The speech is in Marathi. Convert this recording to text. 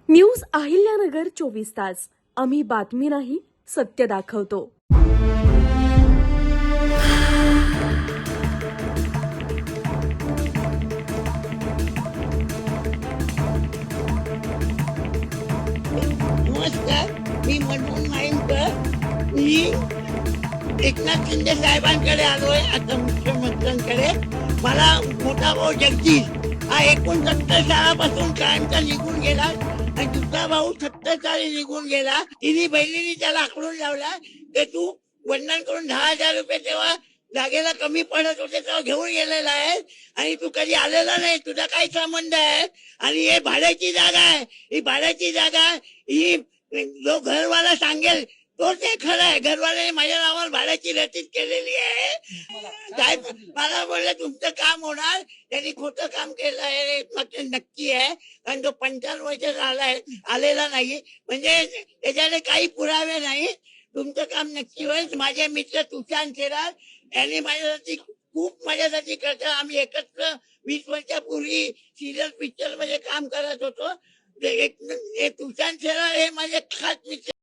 न्यूज अहिल्यानगर 24 तास. आम्ही बातमी नाही, सत्य दाखवतो. नमस्कार, मी मनमोहन माईमकर. मी एकनाथ शिंदे साहेबांकडे आलोय आता मुख्यमंत्र्यांकडे. मला मोठा भाऊ जगदीश हा 69 सालापासून कायमचा निघून गेला आणि दुसरा भाऊ 70 साली निघून गेला. तिन्ही बहिणींनी त्याला आकडून लावला की तू वडिलांकडून 10,000 रुपये तेव्हा जागेला कमी पडत होते तेव्हा घेऊन गेलेला आहे आणि तू कधी आलेला नाही, तुझा काय संबंध आहे? आणि हे भाड्याची जागा आहे, ही भाड्याची जागा ही जो घरवाला सांगेल तो ते खरं आहे. घरवाल्याने माझ्या नावावर भाड्याची रसीद केलेली आहे. साहेब मला बोलले तुमचं काम होणार, त्यांनी खोटं काम केलं आहे नक्की आहे, कारण तो 55 वर्ष आलेला नाही, म्हणजे त्याच्याने काही पुरावे नाही. तुमचं काम नक्की होईल. माझे मित्र तुषार शेलार यांनी माझ्यासाठी खूप माझ्यासाठी करतात. आम्ही एकत्र 20 वर्षापूर्वी सिरियल पिक्चर मध्ये काम करत होतो. तुषार शेलार हे माझे खास मित्र